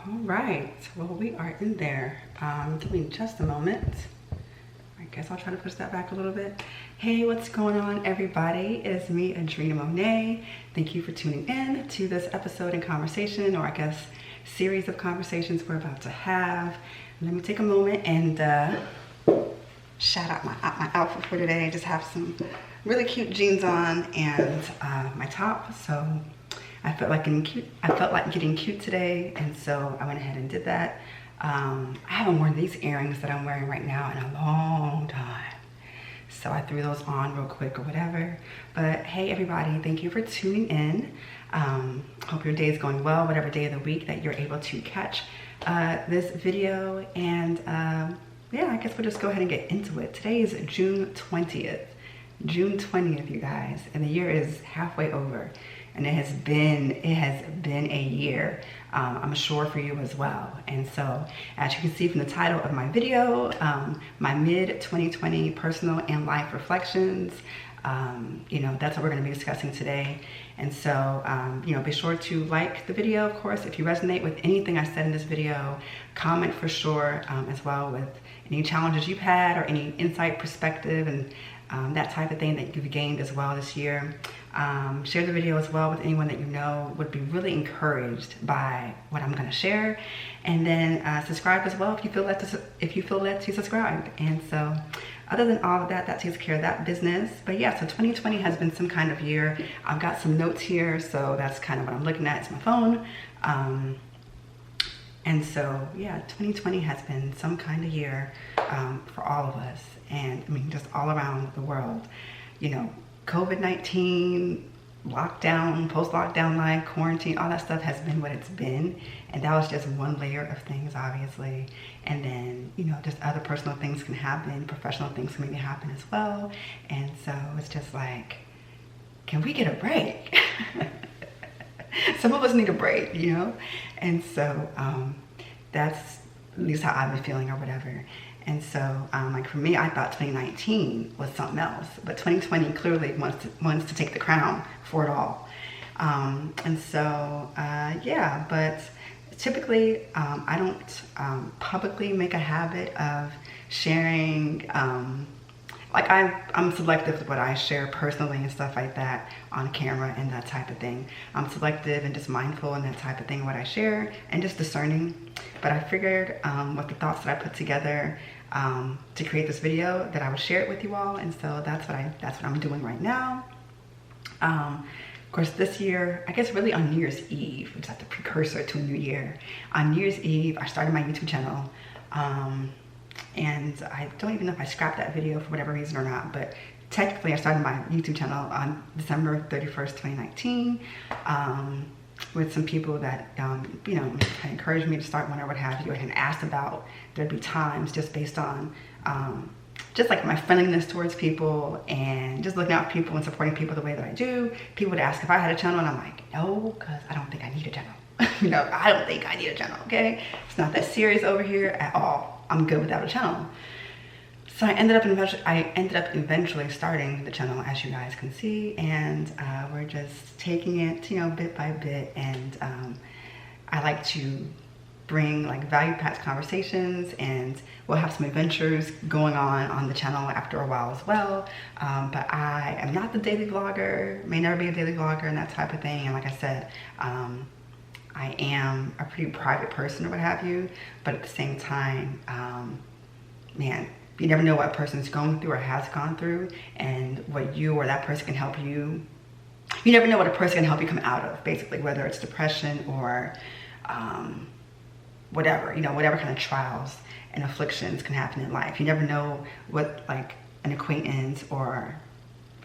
All right, well, we are in there. Give me just a moment. I guess I'll try to push that back a little bit. Hey, what's going on, everybody? It's me, Adrena Monet. Thank you for tuning in to this episode and conversation, or I guess series of conversations we're about to have. Let me take a moment and shout out my outfit for today. I just have some really cute jeans on and my top, so I felt like getting cute today, and so I went ahead and did that. I haven't worn these earrings that I'm wearing right now in a long time, so I threw those on real quick or whatever. But hey, everybody, thank you for tuning in. Hope your day is going well, whatever day of the week that you're able to catch this video. And yeah, I guess we'll just go ahead and get into it. Today is June 20th. June 20th, you guys, and the year is halfway over. And it has been a year, I'm sure, for you as well. And so, as you can see from the title of my video, my mid-2020 personal and life reflections, you know, that's what we're going to be discussing today. And so, you know, be sure to like the video, of course, if you resonate with anything I said in this video. Comment for sure, as well, with any challenges you've had or any insight, perspective, and that type of thing that you've gained as well this year. Share the video as well with anyone that you know would be really encouraged by what I'm going to share, and then subscribe as well if you feel led to subscribe. And so, other than all of that, that takes care of that business. But yeah, so 2020 has been some kind of year. I've got some notes here, so that's kind of what I'm looking at. It's my phone. And so, yeah, 2020 has been some kind of year for all of us, and I mean, just all around the world. You know, COVID-19, lockdown, post-lockdown life, quarantine, all that stuff has been what it's been. And that was just one layer of things, obviously. And then, you know, just other personal things can happen, professional things can maybe happen as well. And so it's just like, can we get a break? Some of us need a break, you know? And so that's at least how I've been feeling or whatever. And so, like for me, I thought 2019 was something else, but 2020 clearly wants to take the crown for it all. And so, yeah, but typically I don't publicly make a habit of sharing, like I'm selective with what I share personally and stuff like that on camera and that type of thing. I'm selective and just mindful and that type of thing, what I share, and just discerning. But I figured with the thoughts that I put together to create this video, that I would share it with you all. And so that's what I'm doing right now. Of course, this year, I guess really on New Year's Eve, which is like the precursor to a new year. On New Year's Eve, I started my YouTube channel. And I don't even know if I scrapped that video for whatever reason or not, but technically I started my YouTube channel on December 31st, 2019, with some people that, you know, encouraged me to start one or what have you, and asked about, there'd be times just based on, just like my friendliness towards people and just looking out for people and supporting people the way that I do. People would ask if I had a channel, and I'm like, no, because I don't think I need a channel. You know, I don't think I need a channel, okay? It's not that serious over here at all. I'm good without a channel. So I ended up eventually starting the channel, as you guys can see, and we're just taking it, you know, bit by bit. And I like to bring like value-packed conversations, and we'll have some adventures going on the channel after a while as well. But I am not the daily vlogger, may never be a daily vlogger and that type of thing. And like I said, I am a pretty private person or what have you, but at the same time, man, you never know what a person's going through or has gone through, and what you or that person can help you. You never know what a person can help you come out of, basically, whether it's depression or whatever, you know, whatever kind of trials and afflictions can happen in life. You never know what like an acquaintance or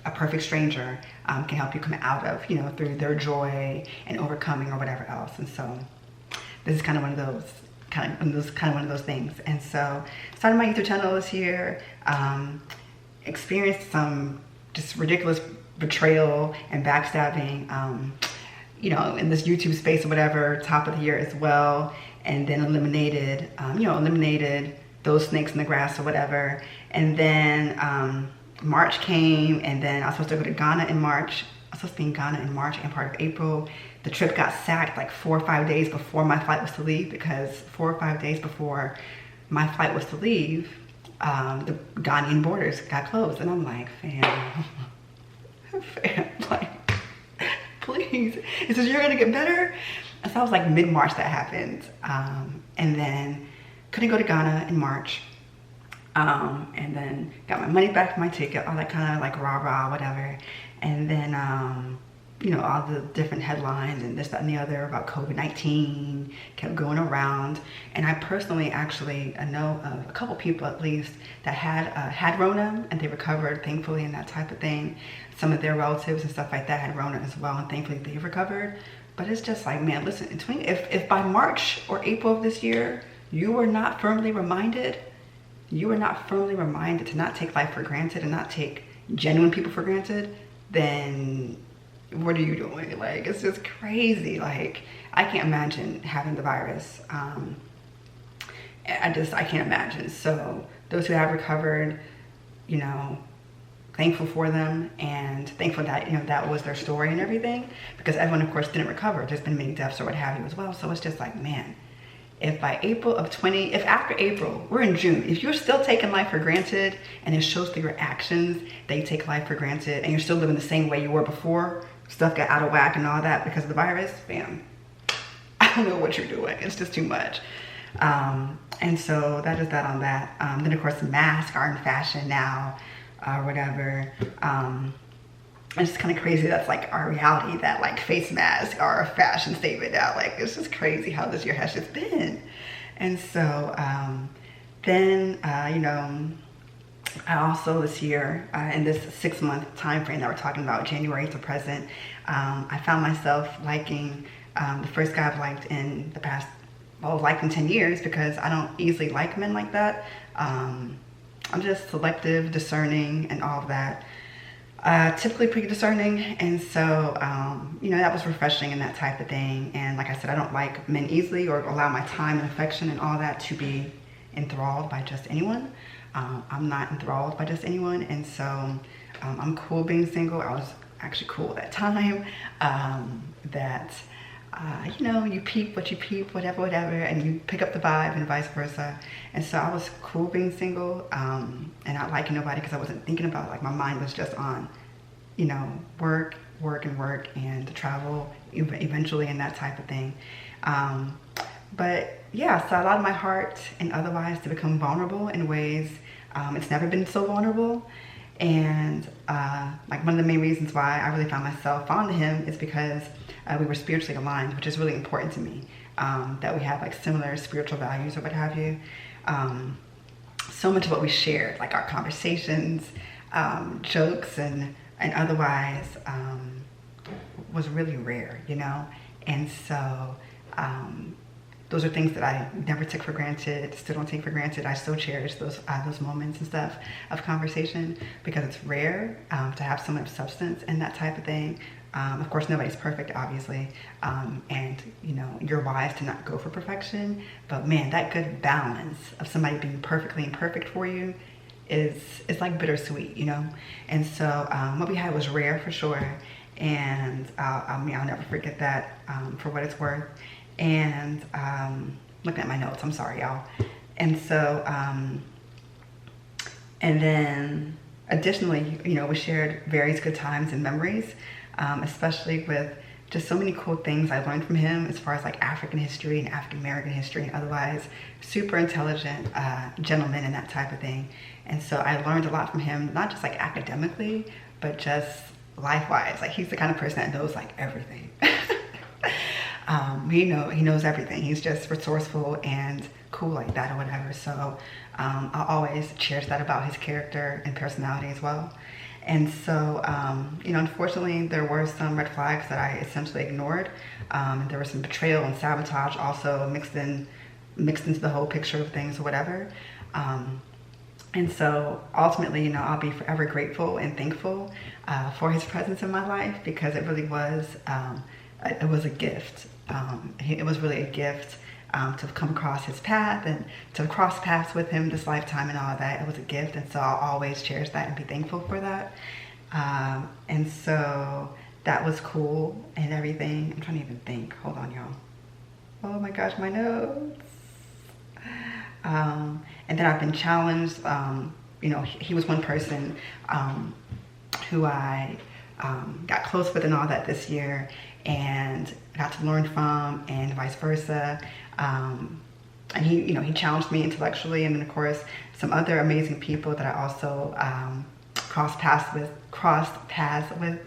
a perfect stranger can help you come out of, you know, through their joy and overcoming or whatever else. And so this is kind of one of those things. And so started my YouTube channel this year, experienced some just ridiculous betrayal and backstabbing, you know, in this YouTube space or whatever, top of the year as well. And then eliminated those snakes in the grass or whatever. And then March came, and then I was supposed to go to Ghana in March. I was supposed to be in Ghana in March and part of April the trip got sacked like 4 or 5 days before my flight was to leave, because 4 or 5 days before my flight was to leave, the Ghanaian borders got closed. And I'm like, fam, like, please, is this year gonna get better? And so I was like mid-March that happened. And then couldn't go to Ghana in March. And then got my money back for my ticket, all that kind of like rah-rah, whatever. And then, you know, all the different headlines and this, that, and the other about COVID-19 kept going around. And I personally actually know of a couple people at least that had Rona, and they recovered, thankfully, and that type of thing. Some of their relatives and stuff like that had Rona as well, and thankfully they recovered. But it's just like, man, listen, if by March or April of this year, you were not firmly reminded to not take life for granted and not take genuine people for granted, then what are you doing? Like, it's just crazy. Like, I can't imagine having the virus. I can't imagine. So those who have recovered, you know, thankful for them, and thankful that, you know, that was their story and everything, because everyone of course didn't recover. There's been many deaths or what have you as well. So it's just like, man, if by April of if after April, we're in June, if you're still taking life for granted, and it shows through your actions that you take life for granted, and you're still living the same way you were before, stuff got out of whack and all that because of the virus, bam, I don't know what you're doing. It's just too much. And so that is that on that. Then of course masks are in fashion now, whatever. It's just kind of crazy. That's like our reality, that like face masks are a fashion statement now. Like, it's just crazy how this year has just been. And so then, you know, I also this year, in this 6-month time frame that we're talking about, January to present, I found myself liking the first guy I've liked in the past, well, liked in 10 years, because I don't easily like men like that. I'm just selective, discerning, and all of that. Typically pretty discerning, and so you know, that was refreshing and that type of thing. And like I said, I don't like men easily, or allow my time and affection and all that to be enthralled by just anyone. I'm not enthralled by just anyone, and so I'm cool being single. I was actually cool at that time. That you know, you peep what you peep, whatever, and you pick up the vibe and vice versa. And so I was cool being single, and not liking nobody, because I wasn't thinking about, like, my mind was just on, you know, work, and to travel eventually, and that type of thing. But yeah, so I allowed my heart and otherwise to become vulnerable in ways it's never been so vulnerable. And like, one of the main reasons why I really found myself fond of him is because we were spiritually aligned, which is really important to me, that we have like similar spiritual values or what have you. So much of what we shared, like our conversations, jokes, and otherwise, was really rare, you know. And so those are things that I never took for granted, still don't take for granted. I still cherish those moments and stuff of conversation, because it's rare to have so much substance and that type of thing. Of course, nobody's perfect, obviously, and you know, you're wise to not go for perfection. But man, that good balance of somebody being perfectly imperfect for you is like bittersweet, you know. And so what we had was rare for sure, and I mean, I'll never forget that, for what it's worth. And looking at my notes, I'm sorry, y'all. And so and then additionally, you know, we shared various good times and memories, especially with just so many cool things I learned from him as far as like African history and African American history, and otherwise super intelligent gentleman and that type of thing. And so I learned a lot from him, not just like academically, but just life-wise. Like, he's the kind of person that knows like everything. He knows everything. He's just resourceful and cool like that or whatever. So I'll always cherish that about his character and personality as well. And so, you know, unfortunately, there were some red flags that I essentially ignored. There was some betrayal and sabotage also mixed into the whole picture of things or whatever. And so ultimately, you know, I'll be forever grateful and thankful for his presence in my life, because it really was, it was a gift. It was really a gift to come across his path and to cross paths with him this lifetime and all of that. It was a gift, and so I'll always cherish that and be thankful for that. And so that was cool and everything. I'm trying to even think. Hold on, y'all. Oh my gosh, my notes. And then I've been challenged. You know, he was one person who I got close with and all that this year, and got to learn from, and vice versa. And he, you know, he challenged me intellectually, and then of course some other amazing people that I also crossed paths with.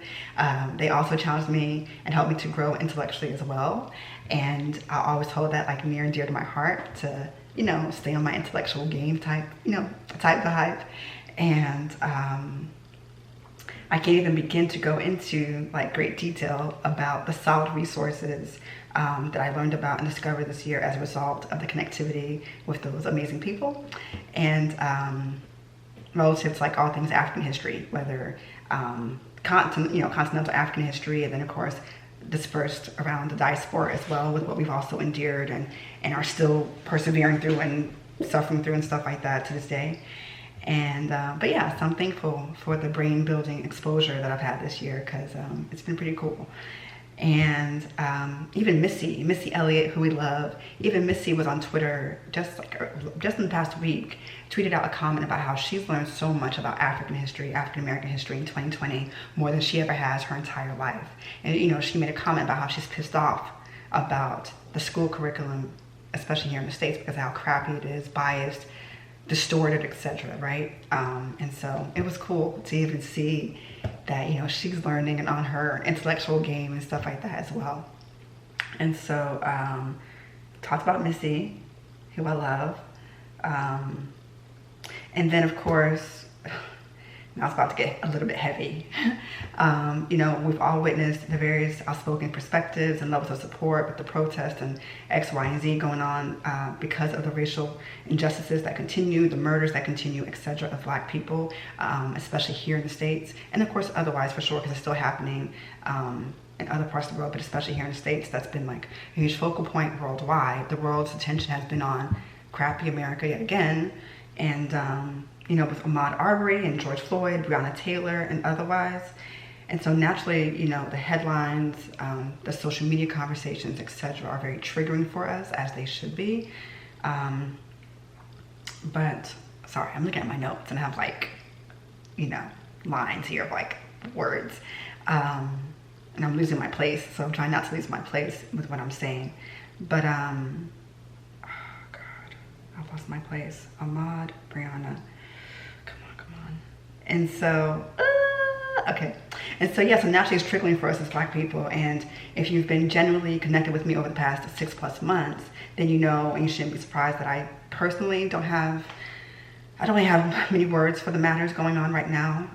They also challenged me and helped me to grow intellectually as well. And I always hold that like near and dear to my heart, to, you know, stay on my intellectual game type, you know, type vibe. And I can't even begin to go into like great detail about the solid resources that I learned about and discovered this year as a result of the connectivity with those amazing people. And relative to like all things African history, whether continental African history, and then of course dispersed around the diaspora as well, with what we've also endured and are still persevering through and suffering through and stuff like that to this day. And but yeah, so I'm thankful for the brain building exposure that I've had this year, because it's been pretty cool. And even Missy Elliott, who we love, even Missy was on Twitter just in the past week, tweeted out a comment about how she's learned so much about African history, African American history in 2020, more than she ever has her entire life. And you know, she made a comment about how she's pissed off about the school curriculum, especially here in the States, because of how crappy it is, biased, distorted, etc. Right? And so it was cool to even see that, you know, she's learning and on her intellectual game and stuff like that as well. And so talked about Missy, who I love. And then of course, now it's about to get a little bit heavy. You know, we've all witnessed the various outspoken perspectives and levels of support with the protests and X, Y, and Z going on because of the racial injustices that continue, the murders that continue, etc. of Black people, especially here in the States, and of course otherwise for sure, because it's still happening in other parts of the world, but especially here in the States. That's been like a huge focal point worldwide. The world's attention has been on crappy America yet again, and you know, with Ahmaud Arbery and George Floyd, Breonna Taylor, and otherwise. And so naturally, you know, the headlines, the social media conversations, etc., are very triggering for us, as they should be. But sorry, I'm looking at my notes and I have like, you know, lines here of like words, and I'm losing my place, so I'm trying not to lose my place with what I'm saying. But oh God, I lost my place. Ahmaud, Breonna. And so, okay. And so, yeah, so naturally it's trickling for us as Black people. And if you've been genuinely connected with me over the past 6+ months, then you know, and you shouldn't be surprised that I personally don't really have many words for the matters going on right now.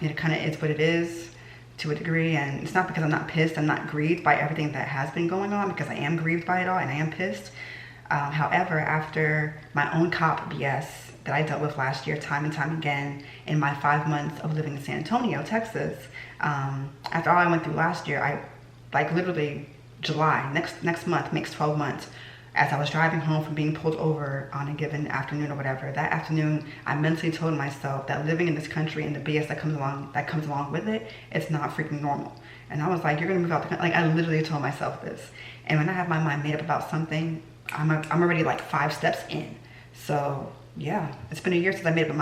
It kind of is what it is to a degree. And it's not because I'm not pissed, I'm not grieved by everything that has been going on, because I am grieved by it all and I am pissed. However, after my own cop BS that I dealt with last year time and time again in my 5 months of living in San Antonio, Texas, after all I went through last year, I, like literally July, next month makes 12 months, as I was driving home from being pulled over on a given afternoon or whatever, that afternoon I mentally told myself that living in this country and the BS that comes along with it, it's not freaking normal. And I was like, you're gonna move out the country. Like, I literally told myself this. And when I have my mind made up about something, I'm already like 5 steps in. So yeah, it's been a year since I made up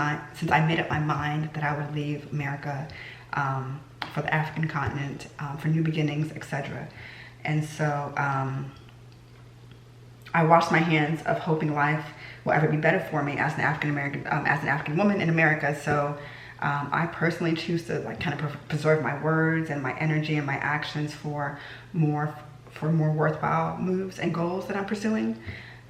my mind that I would leave America for the African continent, for new beginnings, etc. And so I washed my hands of hoping life will ever be better for me as an African woman in America. So I personally choose to like kind of preserve my words and my energy and my actions for more worthwhile moves and goals that I'm pursuing.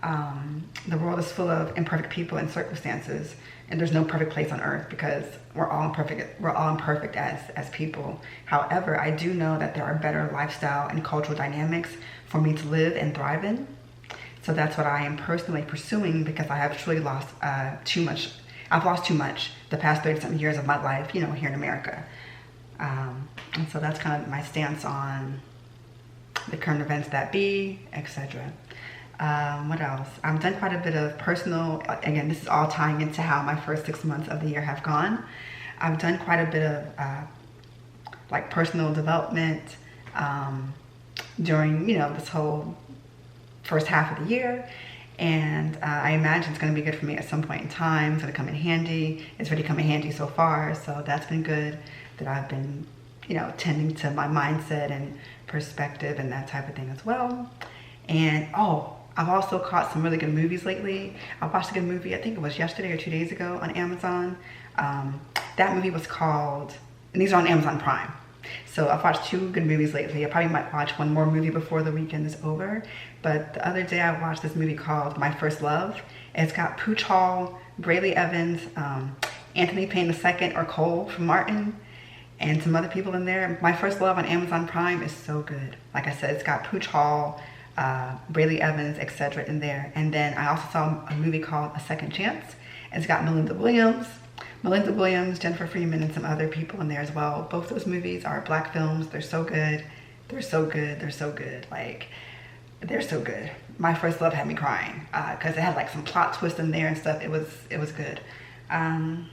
The world is full of imperfect people and circumstances, and there's no perfect place on earth, because we're all imperfect as people. However, I do know that there are better lifestyle and cultural dynamics for me to live and thrive in. So that's what I am personally pursuing, because I have truly lost too much. I've lost too much the past 30-something years of my life, you know, here in America. And so that's kind of my stance on the current events that be, etc. What else? I've done quite a bit of personal, again, this is all tying into how my first 6 months of the year have gone. I've done quite a bit of like personal development during, you know, this whole first half of the year. And I imagine it's going to be good for me at some point in time. It's going to come in handy. It's already come in handy so far. So that's been good, that I've been, you know, tending to my mindset and perspective and that type of thing as well. And oh, I've also caught some really good movies lately. I watched a good movie, I think it was yesterday or 2 days ago, on Amazon. That movie was called, and these are on Amazon Prime. So I've watched 2 good movies lately. I probably might watch one more movie before the weekend is over. But the other day I watched this movie called My First Love. It's got Pooch Hall, Brayley Evans, Anthony Payne II, or Cole from Martin, and some other people in there. My First Love on Amazon Prime is so good. Like I said, it's got Pooch Hall, Brayley Evans, etc. in there. And then I also saw a movie called A Second Chance. It's got Melinda Williams, Jennifer Freeman, and some other people in there as well. Both those movies are Black films. They're so good. They're so good. They're so good. Like, they're so good. My First Love had me crying because it had like some plot twists in there and stuff. It was good. And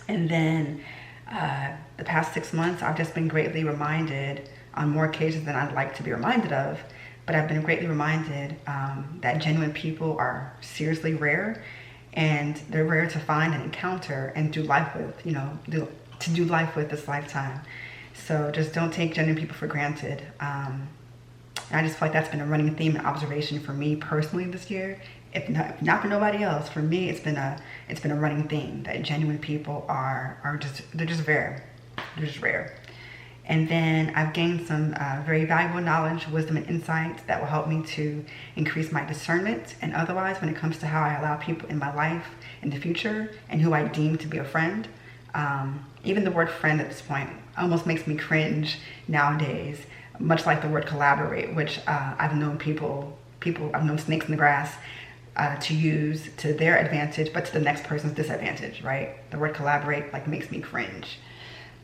then the past 6 months, I've just been greatly reminded, on more occasions than I'd like to be reminded of, but I've been greatly reminded that genuine people are seriously rare, and they're rare to find and encounter and do life with, you know, to do life with this lifetime. So just don't take genuine people for granted. And I just feel like that's been a running theme and observation for me personally this year. If not for nobody else, for me, it's been a running theme that genuine people are just rare. They're just rare. And then I've gained some very valuable knowledge, wisdom, and insights that will help me to increase my discernment and otherwise when it comes to how I allow people in my life in the future and who I deem to be a friend. Even the word friend at this point almost makes me cringe nowadays, much like the word collaborate, which I've known I've known snakes in the grass to use to their advantage, but to the next person's disadvantage, right? The word collaborate like makes me cringe.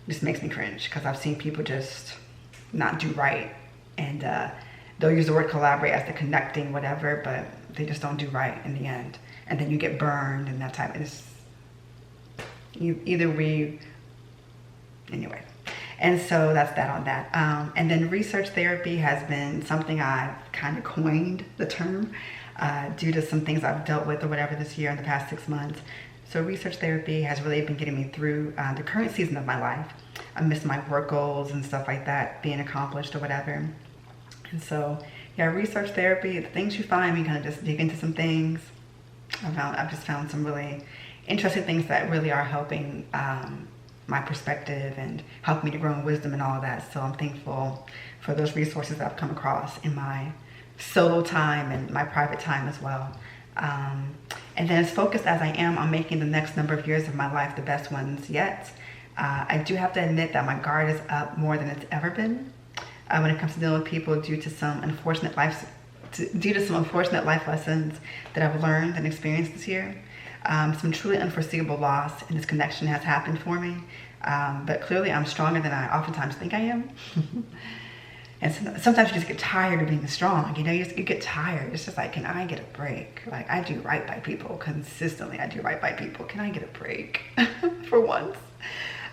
Just makes me cringe because I've seen people just not do right, and they'll use the word collaborate as the connecting whatever, but they just don't do right in the end, and then you get burned and that type. Anyway. And so that's that on that. And then research therapy has been something I've kind of coined the term due to some things I've dealt with or whatever this year in the past 6 months. So research therapy has really been getting me through the current season of my life. I miss my work goals and stuff like that being accomplished or whatever. And so, yeah, research therapy, the things you find, you kind of just dig into some things. I've just found some really interesting things that really are helping my perspective and help me to grow in wisdom and all of that. So I'm thankful for those resources that I've come across in my solo time and my private time as well. And then as focused as I am on making the next number of years of my life the best ones yet, I do have to admit that my guard is up more than it's ever been when it comes to dealing with people due to some unfortunate life lessons that I've learned and experienced this year. Some truly unforeseeable loss in this connection has happened for me, but clearly I'm stronger than I oftentimes think I am. And sometimes you just get tired of being strong, you know, you get tired. It's just like, can I get a break? Like, I do right by people consistently. I do right by people. Can I get a break for once?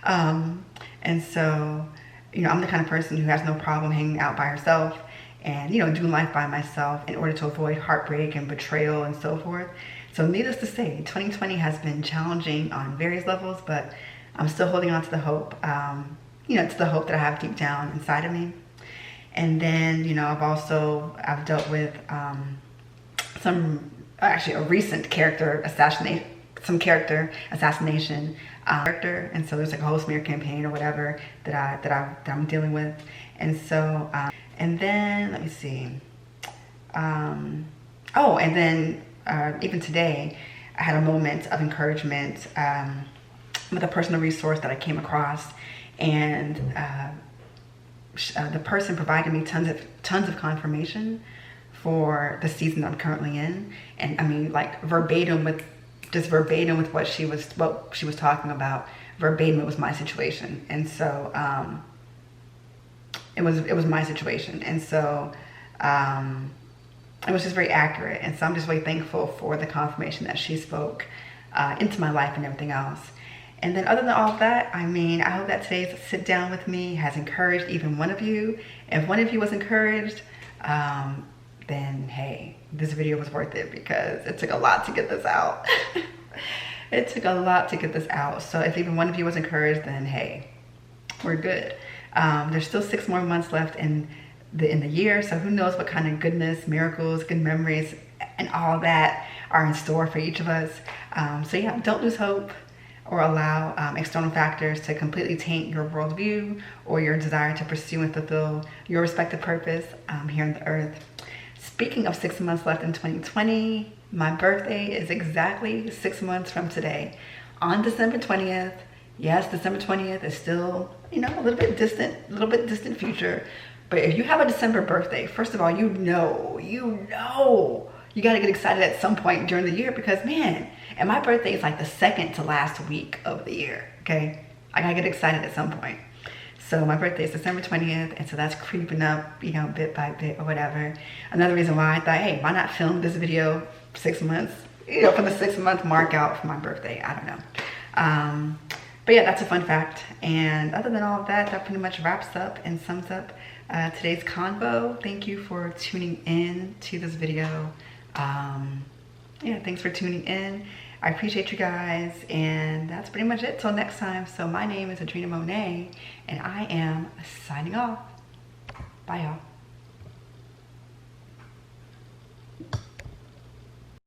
And so, you know, I'm the kind of person who has no problem hanging out by herself and, you know, doing life by myself in order to avoid heartbreak and betrayal and so forth. So needless to say, 2020 has been challenging on various levels, but I'm still holding on to the hope, you know, to the hope that I have deep down inside of me. And then, you know, I've dealt with a recent character assassination, and so there's like a whole smear campaign or whatever that I'm dealing with. And so, and then let me see. And then even today, I had a moment of encouragement with a personal resource that I came across, and the person provided me tons of confirmation for the season I'm currently in, and I mean, like verbatim with what she was talking about. Verbatim, it was my situation, and so it was my situation, and so it was just very accurate. And so I'm just really thankful for the confirmation that she spoke into my life and everything else. And then other than all of that, I mean, I hope that today's sit down with me has encouraged even one of you. If one of you was encouraged, then hey, this video was worth it because it took a lot to get this out. It took a lot to get this out. So if even one of you was encouraged, then hey, we're good. There's still 6 more months left in the year, so who knows what kind of goodness, miracles, good memories, and all that are in store for each of us. So yeah, don't lose hope or allow external factors to completely taint your worldview or your desire to pursue and fulfill your respective purpose here on the earth. Speaking of 6 months left in 2020, my birthday is exactly 6 months from today, on December 20th. Yes, December 20th is still, you know, a little bit distant future. But if you have a December birthday, first of all, you know, you got to get excited at some point during the year because, man, and my birthday is like the second to last week of the year, okay? I got to get excited at some point. So my birthday is December 20th, and so that's creeping up, you know, bit by bit or whatever. Another reason why I thought, hey, why not film this video 6 months, you know, for the 6 month mark out for my birthday? I don't know. But yeah, that's a fun fact. And other than all of that, that pretty much wraps up and sums up today's convo. Thank you for tuning in to this video. Yeah, thanks for tuning in. I appreciate you guys, and that's pretty much it till next time. So my name is Adrena Monet, and I am signing off. Bye, y'all.